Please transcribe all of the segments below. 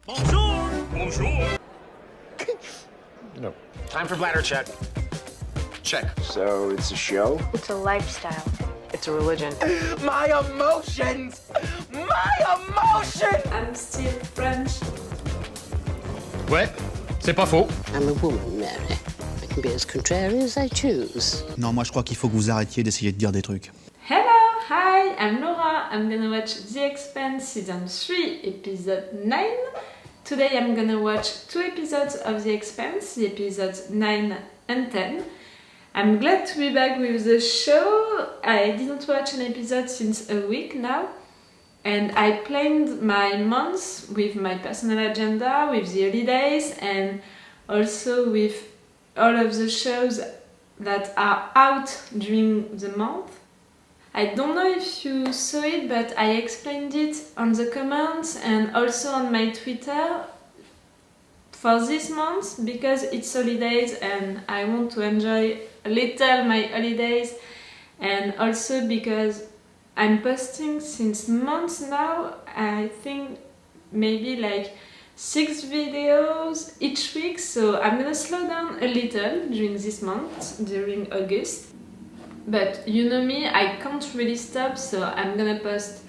Bonjour! Bonjour! No. Time for bladder check. Check. So it's a show? It's a lifestyle. It's a religion. My emotions! My emotions! I'm still French. Ouais, c'est pas faux. I'm a woman, Mary. I can be as contrary as I choose. Non, moi je crois qu'il faut que vous arrêtiez d'essayer de dire des trucs. Hello, hi, I'm Laura. I'm gonna watch The Expanse season 3, episode 9. Today I'm gonna watch 2 episodes of The Expanse, the episodes 9 and 10. I'm glad to be back with the show. I didn't watch an episode since a week now. And I planned my months with my personal agenda, with the holidays, and also with all of the shows that are out during the month. I don't know if you saw it, but I explained it on the comments and also on my Twitter for this month because it's holidays and I want to enjoy a little my holidays, and also because I'm posting since months now. I think maybe like 6 videos each week, so I'm gonna slow down a little during this month, during August. But you know me, I can't really stop, so I'm gonna post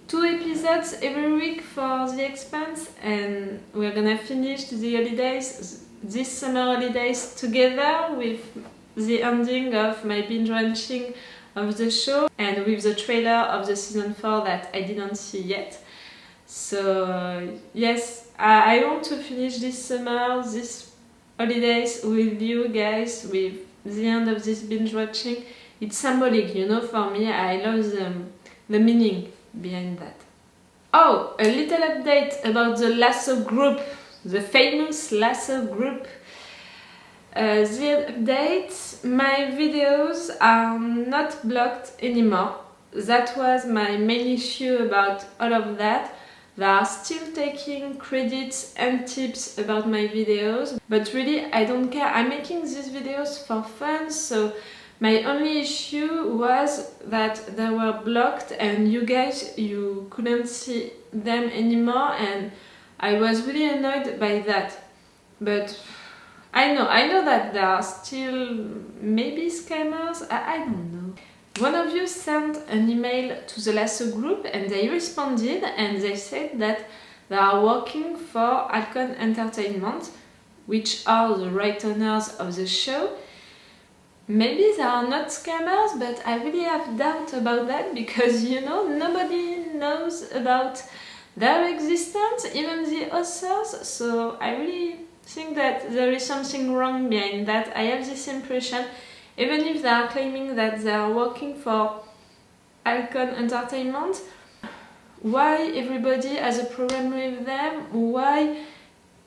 2 episodes every week for The Expanse, and we're gonna finish the holidays, this summer holidays, together with the ending of my binge watching of the show and with the trailer of the season 4 that I didn't see yet. So yes, I want to finish this summer, this holidays with you guys, with the end of this binge watching. It's symbolic, you know, for me. I love the meaning behind that. Oh, a little update about the Lasso group, the famous Lasso group. The update, my videos are not blocked anymore. That was my main issue about all of that. They are still taking credits and tips about my videos, but really I don't care. I'm making these videos for fun, so my only issue was that they were blocked and you guys, you couldn't see them anymore, and I was really annoyed by that. But I know that there are still maybe scammers, I don't know. One of you sent an email to the Lasso group and they responded and they said that they are working for Alcon Entertainment, which are the right owners of the show. Maybe they are not scammers, but I really have doubt about that because, you know, nobody knows about their existence, even the authors, so I really think that there is something wrong behind that. I have this impression, even if they are claiming that they are working for Alcon Entertainment, why everybody has a problem with them, why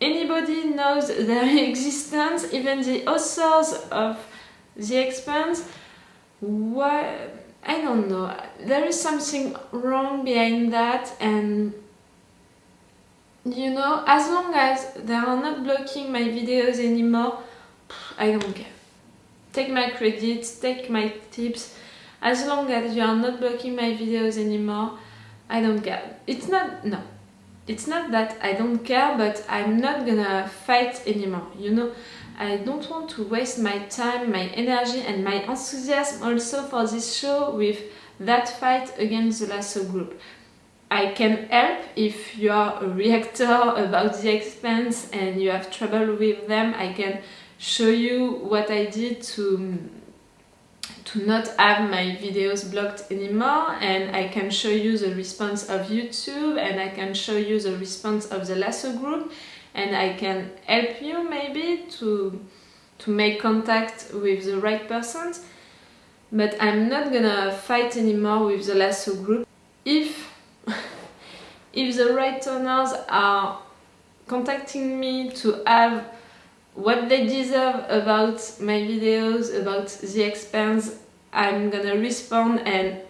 anybody knows their existence, even the authors of The Expanse, why, I don't know, there is something wrong behind that, and you know, as long as they are not blocking my videos anymore, I don't care. Take my credits, take my tips, as long as you are not blocking my videos anymore, I don't care. It's not that I don't care, but I'm not gonna fight anymore, you know. I don't want to waste my time, my energy and my enthusiasm also for this show with that fight against the Lasso group. I can help if you are a reactor about The Expanse and you have trouble with them. I can show you what I did to not have my videos blocked anymore, and I can show you the response of YouTube, and I can show you the response of the Lasso group, and I can help you maybe to make contact with the right persons. But I'm not gonna fight anymore with the Lasso group. If the right owners are contacting me to have what they deserve about my videos, about The Expanse, I'm gonna respond, and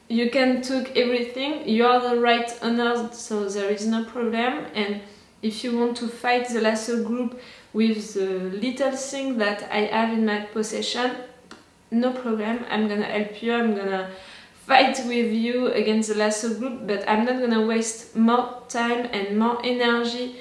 you can take everything. You are the right owners, so there is no problem. And if you want to fight the Lasso group with the little thing that I have in my possession, no problem, I'm gonna help you, I'm gonna fight with you against the Lasso group, but I'm not gonna waste more time and more energy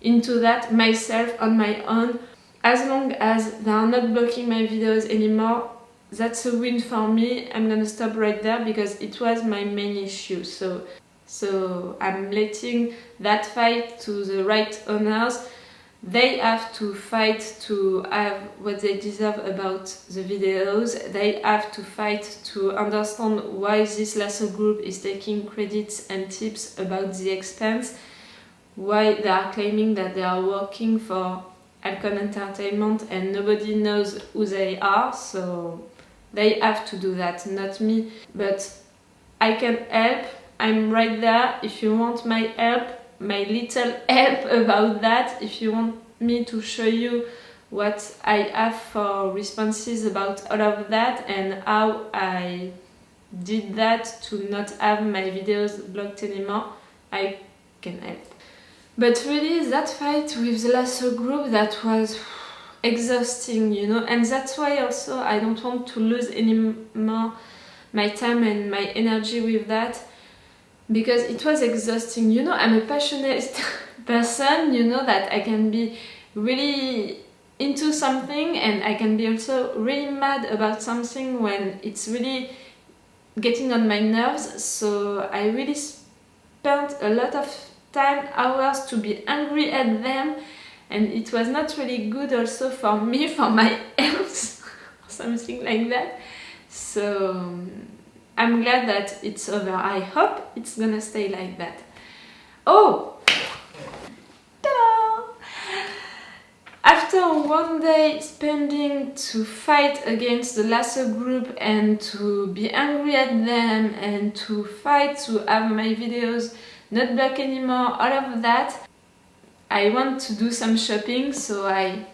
into that myself on my own. As long as they are not blocking my videos anymore, that's a win for me. I'm gonna stop right there because it was my main issue. So I'm letting that fight to the right owners. They have to fight to have what they deserve about the videos. They have to fight to understand why this Lasso group is taking credits and tips about The Expanse, why they are claiming that they are working for Alcon Entertainment and nobody knows who they are, so they have to do that, not me. But I can help. I'm right there if you want my help, my little help about that. If you want me to show you what I have for responses about all of that and how I did that to not have my videos blocked anymore, I can help. But really, that fight with the Lasso group, that was exhausting, you know, and that's why also I don't want to lose any more my time and my energy with that, because it was exhausting. You know, I'm a passionate person, you know, that I can be really into something and I can be also really mad about something when it's really getting on my nerves. So I really spent a lot of time, hours to be angry at them, and it was not really good also for me, for my health or something like that. So I'm glad that it's over. I hope it's gonna stay like that. Oh! Ta-da! After one day spending to fight against the Lasso group and to be angry at them and to fight to have my videos not blocked anymore, all of that, I want to do some shopping, so I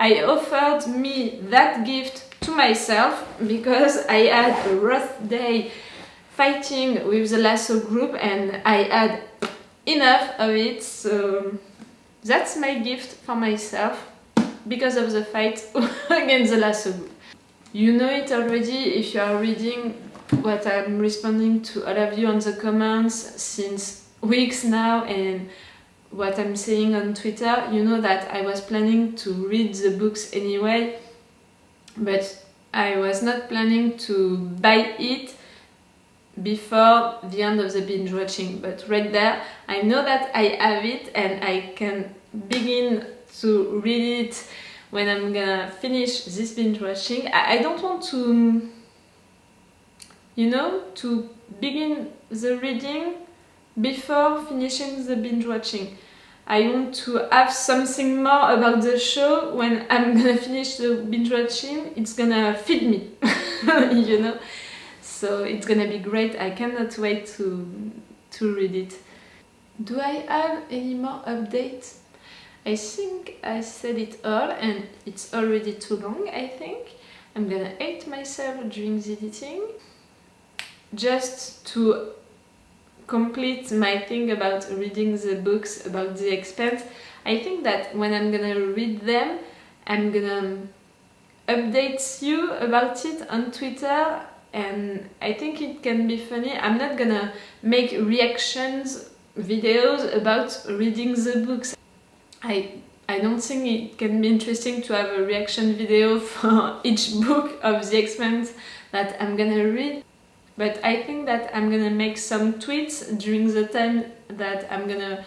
offered me that gift to myself because I had a rough day fighting with the Lasso group and I had enough of it, so that's my gift for myself because of the fight against the Lasso group. You know it already if you are reading what I'm responding to all of you on the comments since weeks now and what I'm saying on Twitter. You know that I was planning to read the books anyway, but I was not planning to buy it before the end of the binge watching. But right there, I know that I have it and I can begin to read it when I'm gonna finish this binge watching. I don't want to, you know, to begin the reading before finishing the binge watching. I want to have something more about the show when I'm gonna finish the binge watching. It's gonna feed me, you know. So it's gonna be great. I cannot wait to read it. Do I have any more updates? I think I said it all and it's already too long, I think. I'm gonna hate myself during the editing. Just to complete my thing about reading the books about The Expanse, I think that when I'm gonna read them, I'm gonna update you about it on Twitter, and I think it can be funny. I'm not gonna make reactions videos about reading the books. I don't think it can be interesting to have a reaction video for each book of The Expanse that I'm gonna read. But I think that I'm gonna make some tweets during the time that I'm gonna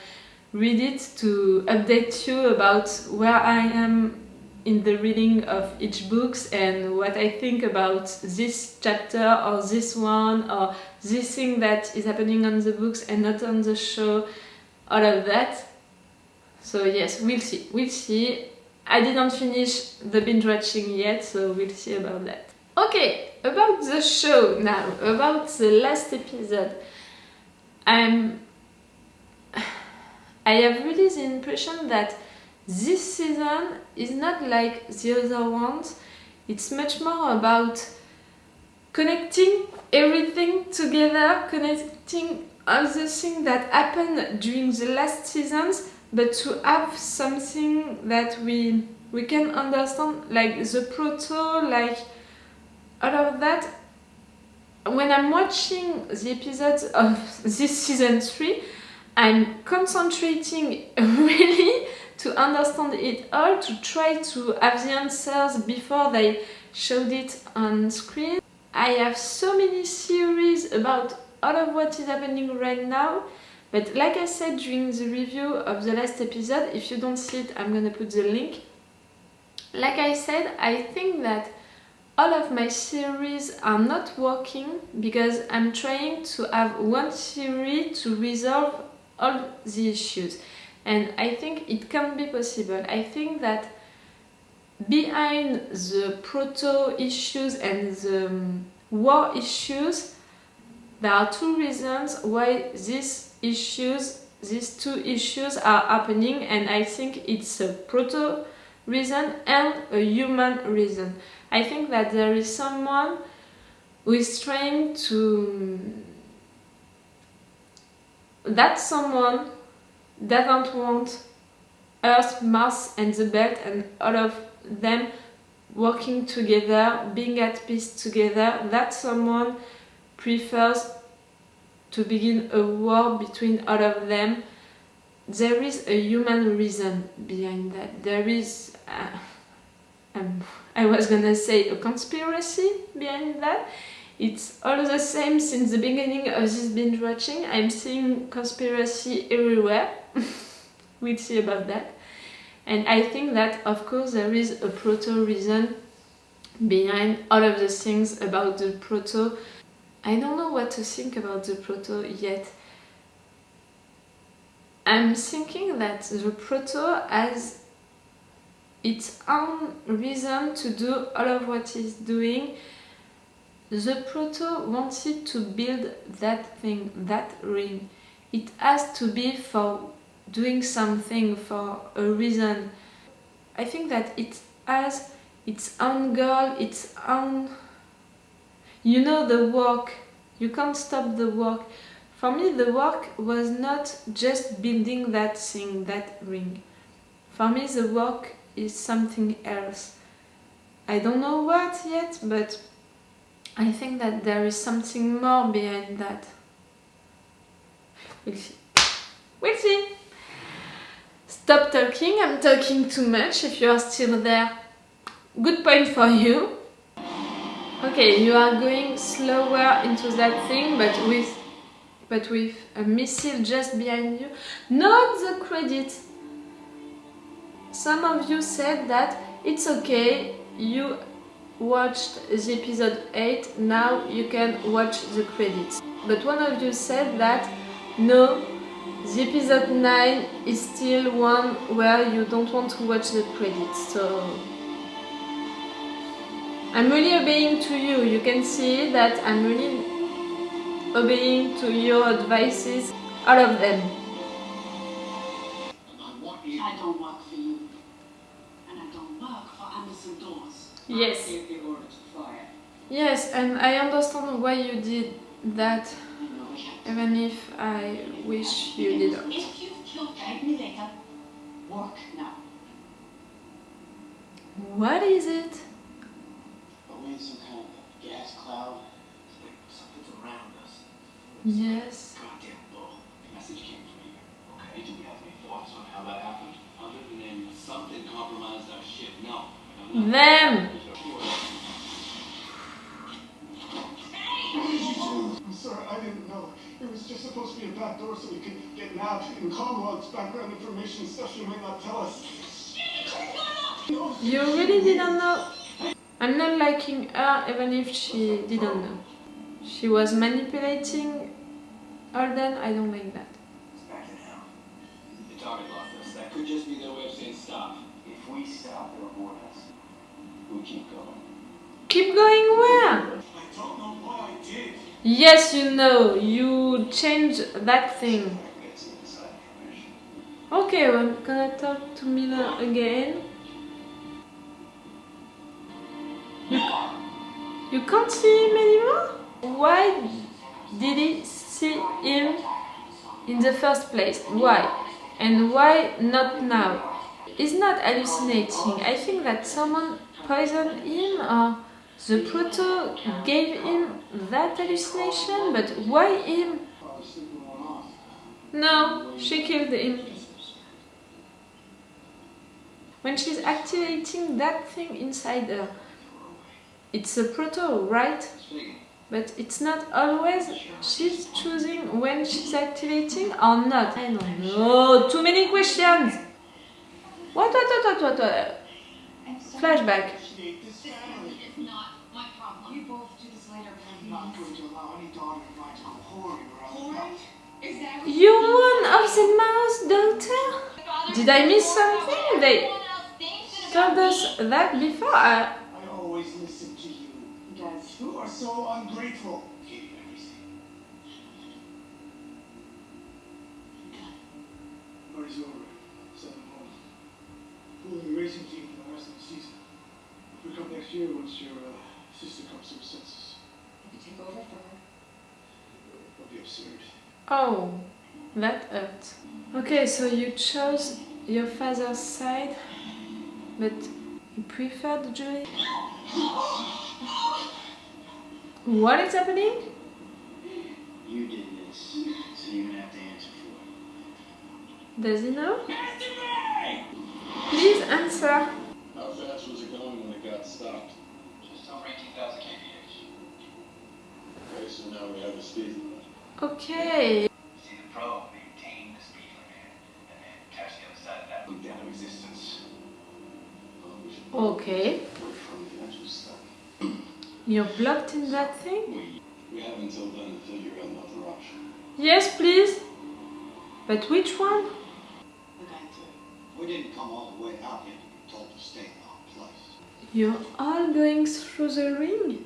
read it to update you about where I am in the reading of each books and what I think about this chapter or this one or this thing that is happening on the books and not on the show, all of that. So yes, we'll see. I didn't finish the binge watching yet, so we'll see about that. Okay, about the show now, about the last episode. I have really the impression that this season is not like the other ones. It's much more about connecting everything together, connecting all the things that happened during the last seasons, but to have something that we can understand, like the proto, like all of that. When I'm watching the episodes of this season 3, I'm concentrating really to understand it all, to try to have the answers before they showed it on screen. I have so many theories about all of what is happening right now, but like I said during the review of the last episode, if you don't see it, I'm gonna put the link. Like I said, I think that all of my theories are not working because I'm trying to have one theory to resolve all the issues. And I think it can be possible. I think that behind the proto issues and the war issues, there are two reasons why these two issues are happening, and I think it's a proto reason and a human reason. I think that there is someone who is trying to... that someone doesn't want Earth, Mars and the Belt and all of them working together, being at peace together. That someone prefers to begin a war between all of them. There is a human reason behind that. There is I was gonna say a conspiracy behind that. It's all the same since the beginning of this binge watching. I'm seeing conspiracy everywhere. We'll see about that. And I think that of course there is a proto reason behind all of the things about the proto. I don't know what to think about the proto yet. I'm thinking that the proto has its own reason to do all of what it's doing. The proto wanted to build that thing, that ring. It has to be for doing something, for a reason. I think that it has its own goal, its own... You know, the work. You can't stop the work. For me, the work was not just building that thing, that ring. For me, the work is something else. I don't know what yet, but I think that there is something more behind that. We'll see. We'll see. Stop talking, I'm talking too much. If you are still there, good point for you. Okay, you are going slower into that thing, but with a missile just behind you. Not the credit. Some of you said that it's okay, you watched the episode 8, now you can watch the credits. But one of you said that no, the episode 9 is still one where you don't want to watch the credits. So I'm really obeying to you. You can see that I'm really obeying to your advices, all of them. I don't work for you, and I don't work for Anderson Dawes. Yes. I gave the order to fire. Yes, and I understand why you did that, I know we have to. even if I wish you didn't. If you've killed Peggy later, work now. What is it? Are we in some kind of gas cloud? It's like something's around us. Yes. Goddamn bull. The message came from here. Okay, do we have any thoughts on how that happened? Other than something compromised our ship? No. Them! I'm sorry, I didn't know. It was just supposed to be a back door so we could get Nav and Comrod's background information, stuff she might not tell us. You really didn't know? I'm not liking her even if she didn't know. She was manipulating Alden, I don't like that. It's back in hell. The target lost us. That could just be their way of saying stop. If we stop, they'll board us. We keep going. Keep going where? I don't know what I did. Yes, you know, you changed that thing. Okay, well, can I talk to Miller again? You can't see him anymore? Why did he see him in the first place? Why? And why not now? He's not hallucinating. I think that someone poisoned him or the proto gave him that hallucination, but why him? No, she killed him. When she's activating that thing inside her, it's a proto, right? But it's not always she's choosing when she's activating or not. I don't know. Too many questions. What? Flashback. It's not my problem. You both do this later. I'm not going to allow any daughter of mine to go pouring around. Pouring? Is that what You're one of the mouse daughter? Did I miss something? They told us that before. I always listen to you. Guys, you are so ungrateful. Give you everything. Party's over. Send them home. Pulling the racing team for the rest of the season. If we come next year once your sister comes to her senses. you take over for her? That'll be absurd. Oh, that hurt. Okay, so you chose your father's side, but you preferred Julie? What is happening? You did this, so you're gonna have to answer for it. Does he know? Please answer. How fast was it going when it got stopped? Just over 18,000 kph. Okay, so now we have a speed limit. Okay. See, the pro maintain the speed limit and then catch the other side of that loop down to existence. Okay. From the actual stuff. You're blocked in that thing? We have until then to figure out another option. Yes, please. But which one? Look, I do. We didn't come all the way out yet to be told to stay in our place. You're all going through the ring?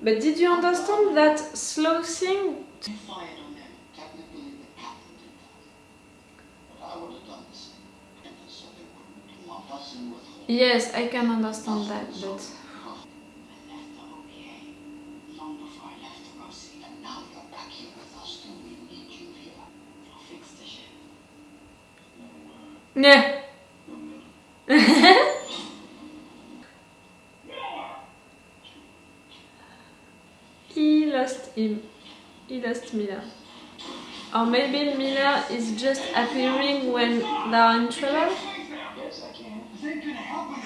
But did you understand that slow thing? You fired on them. Technically, the captain did that. But I would have done the same. And so they wouldn't lump us in with holes. Yes, I can understand that, but... I left the OPA long before I left the Rossi. And now you're back here with us, and we need you here. I'll fix the ship. Yeah. He lost him. He lost Mila. Or maybe Mila is just appearing when they are in trouble? Yes, I can. This ain't gonna help with it.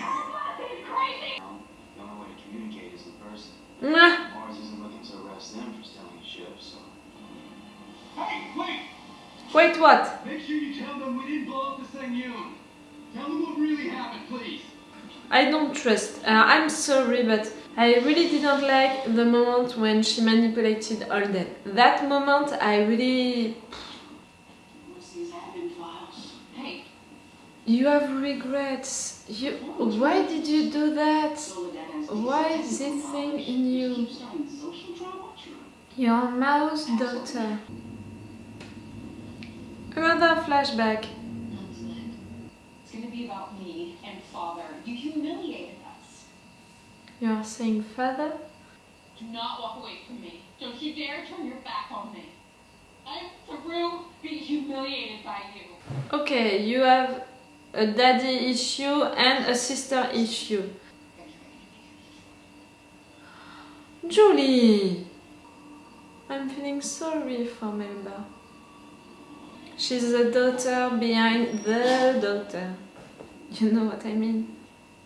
The only way to communicate is in person. Mwah. Mars isn't looking to arrest them for stealing a ship, so... Hey, wait! Wait, what? Make sure you tell them we didn't blow up the Sangyun. Tell them what really happened, please. I don't trust. I'm sorry, but I really didn't like the moment when she manipulated Holden. That moment, I really... What's these admin files? Hey, You have regrets. Why did you do that? Soledad has Why is this thing in you? keep starting social drama? You're a mouse daughter. Another flashback. It's gonna be about me and father. You humiliated us. You're saying father? Do not walk away from me. Don't you dare turn your back on me. I'm through being humiliated by you. Okay, you have a daddy issue and a sister issue. Julie! I'm feeling sorry for Melba. She's the daughter behind the daughter. You know what I mean?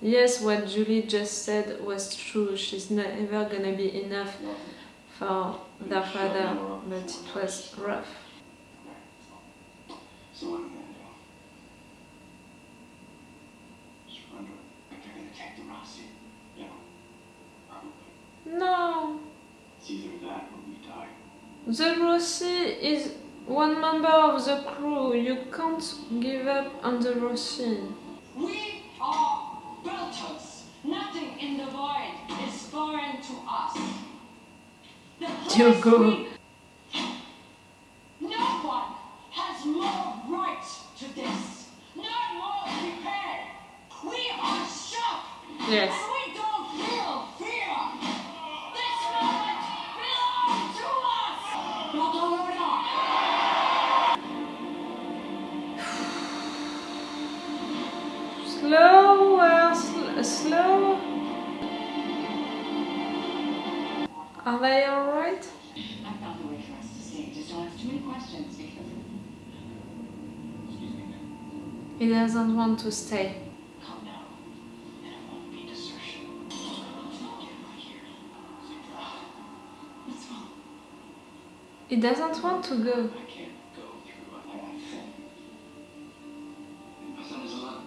Yes, what Julie just said was true. She's never gonna be enough for their father, but it was rough. So what am I gonna do? Surrender. If they're gonna take the Rossi, you know, probably. No! It's either that or we die. The Rossi is one member of the crew. You can't give up on the Rossi. We are Belters. Nothing in the void is foreign to us. The place Diogo. No one has more right to this. Not more prepared. We are shocked. Yes. And we don't feel fear. This moment belongs to us. No, no, no, no. Slower, slow. Are they alright? I found a way for us to stay. Just don't ask too many questions because He doesn't want to stay. Come now, and it won't be desertion. Get right here. What's wrong? He doesn't want to go. I can't go through what I think. My son is alive.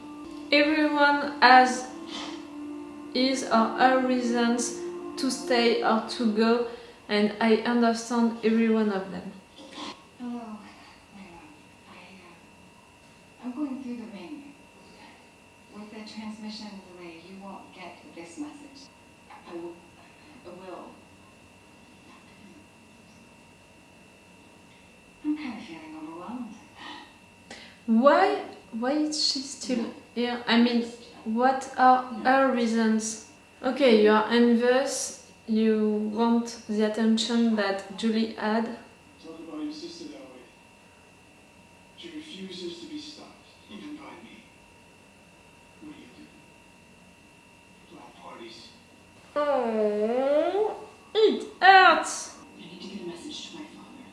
Everyone has his or her reasons to stay or to go, and I understand every one of them. Hello, I'm going through the ring. With the transmission delay, you won't get this message. I will. I'm kind of feeling overwhelmed. Why is she still here? I mean, what are her reasons? Okay, you are envious, you want the attention that Julie had. Talk about your sister that way. She refuses to be stopped, even by me. What do you do? Plan parties. Oh, it hurts! I need to get a message to my father.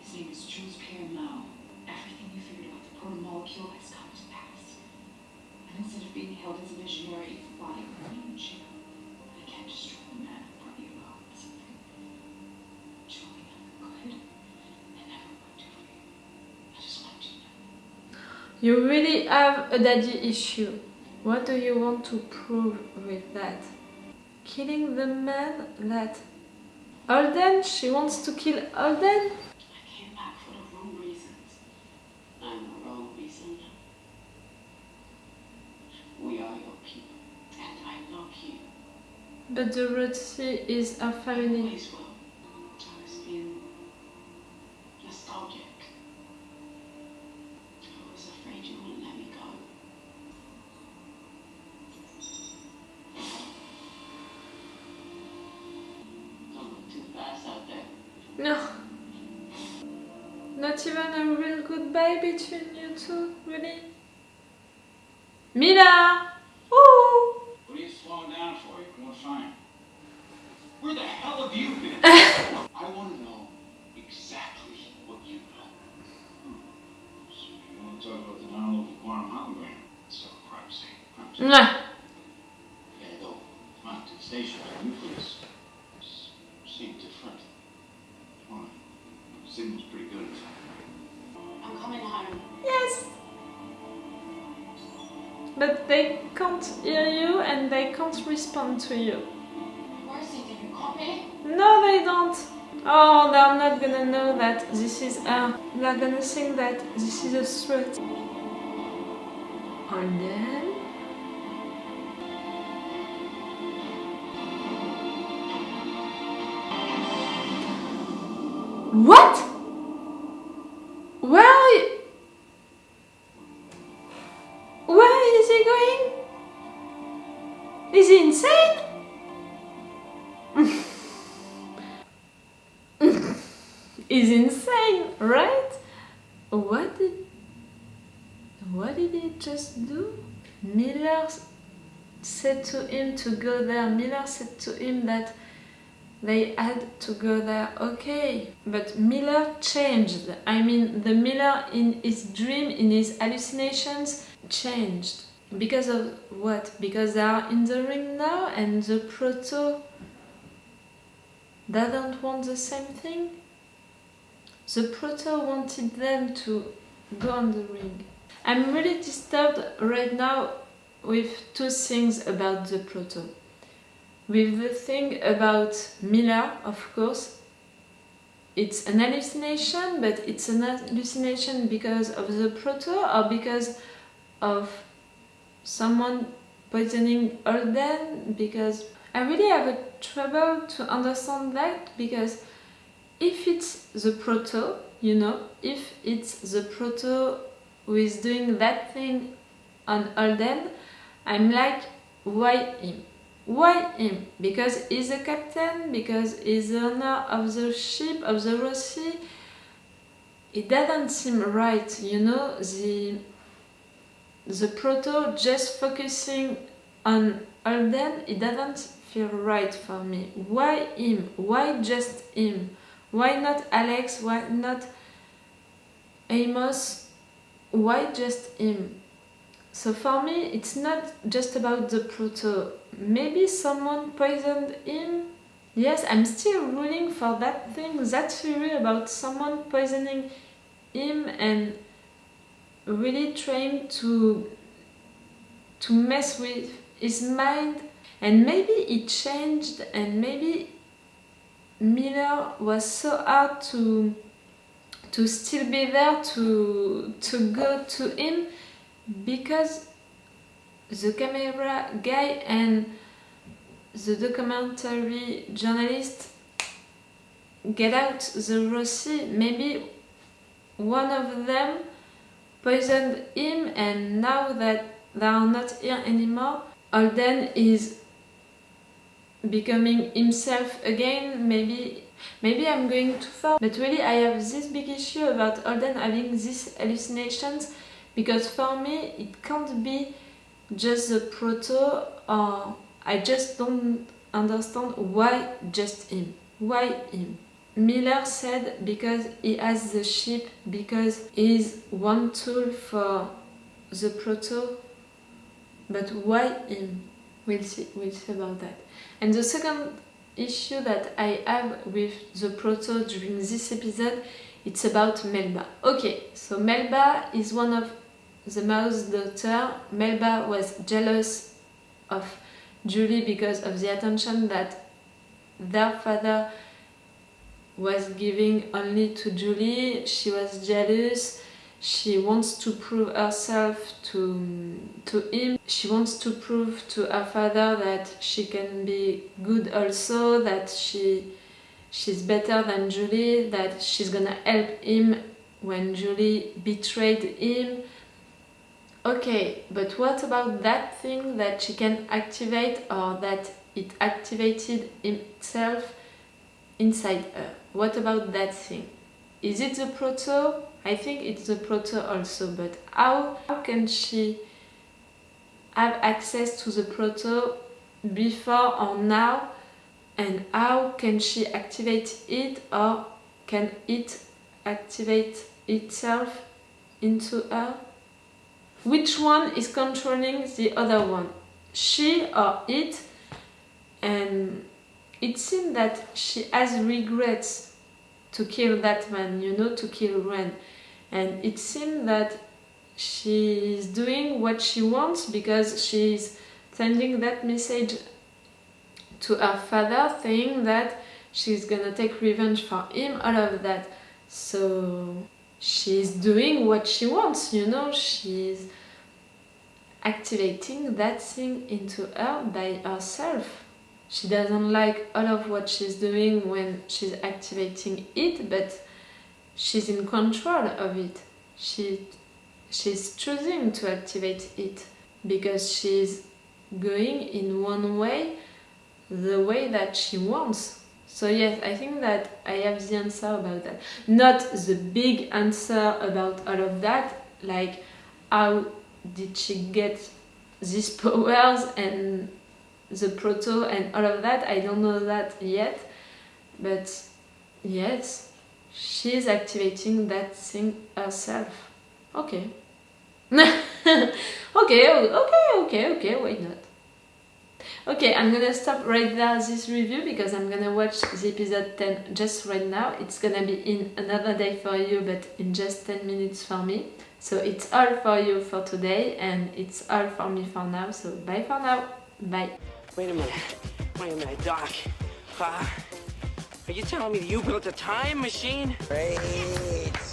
His name is Jules Pierre Mao. Everything you figured about the proto-molecule has come to pass. And instead of being held as a visionary body running chair, I can't destroy the man who brought you about something Julie never could and never would do for you. I just want you to know. You really have a daddy issue. What do you want to prove with that? Killing the man that... Alden? She wants to kill Alden? I came back for the wrong reasons. I'm the wrong reason. We are your people, and I love you. But the Red Sea is her family. Always will. I was being nostalgic. I was afraid you wouldn't let me go. Don't look too fast out there. No. Not even a real goodbye between you two, really? Mila! Ooh! What are you slowing down for? You're doing fine. Where the hell have you been? I want to know exactly what you know. So you want to talk about the non-local quantum hologram? So, for Christ's sake. Mwah. Yeah, go. Come on, to the station. The nucleus. Seem different. Come on. The signal's pretty good. I'm coming home. Yes! But they can't hear you and they can't respond to you. Mercy, did you copy? No, they don't. Oh, they're not gonna know that this is her. They're gonna think that this is a threat. And then... What? Where are you? Where is he going? Is he insane? He's insane, right? What did he just do? Miller said to him to go there. Miller said to him that they had to go there. Okay, but Miller changed. I mean, the Miller in his dream, in his hallucinations, changed. Because of what? Because they are in the ring now and the Proto doesn't want the same thing? The Proto wanted them to go on the ring. I'm really disturbed right now with two things about the Proto. With the thing about Miller, of course, it's an hallucination, but it's an hallucination because of the Proto or because of someone poisoning Alden? Because I really have a trouble to understand that, because if it's the Proto, you know, if it's the Proto who is doing that thing on Alden, I'm like, why him? Why him? Because he's a captain, because he's the owner of the ship, of the Rossi. It doesn't seem right, you know, the Proto just focusing on Alden, it doesn't feel right for me. Why him? Why just him? Why not Alex? Why not Amos? Why just him? So for me, it's not just about the proto. Maybe someone poisoned him. Yes, I'm still ruling for that thing, that theory about someone poisoning him and really trying to mess with his mind. And maybe it changed, and maybe Miller was so hard to still be there, to go to him, because the camera guy and the documentary journalist get out the Rossi. Maybe one of them poisoned him, and now that they are not here anymore, Holden is becoming himself again. Maybe I'm going too far, but really I have this big issue about Holden having these hallucinations, because for me it can't be just the proto, or I just don't understand why just him. Why him? Miller said because he has the ship, because he's one tool for the proto, but why him? We'll see about that. And the second issue that I have with the proto during this episode, it's about Melba. Okay, so Melba is one of the Mao's daughter. Melba was jealous of Julie because of the attention that their father was giving only to Julie. She was jealous. She wants to prove herself to him. She wants to prove to her father that she can be good also, that she's better than Julie, that she's gonna help him when Julie betrayed him. Okay, but what about that thing that she can activate, or that it activated itself inside her? What about that thing? Is it the proto? I think it's the proto also, but how can she have access to the proto before or now, and how can she activate it, or can it activate itself into her? Which one is controlling the other one? She or it? And it seems that she has regrets to kill that man, to kill Ren. And it seems that she is doing what she wants because she's sending that message to her father saying that she's gonna take revenge for him, all of that. So she's doing what she wants, she's activating that thing into her by herself. She doesn't like all of what she's doing when she's activating it, but she's in control of it. She's choosing to activate it because she's going in one way, the way that she wants. So yes, I think that I have the answer about that. Not the big answer about all of that, like how did she get these powers and the proto and all of that. I don't know that yet, but yes, she's activating that thing herself. Okay. Okay, why not? Okay, I'm gonna stop right there this review because I'm gonna watch the episode 10 just right now. It's gonna be in another day for you, but in just 10 minutes for me. So it's all for you for today, and it's all for me for now. So bye for now. Bye. Wait a minute, Doc. Are you telling me you built a time machine? Great.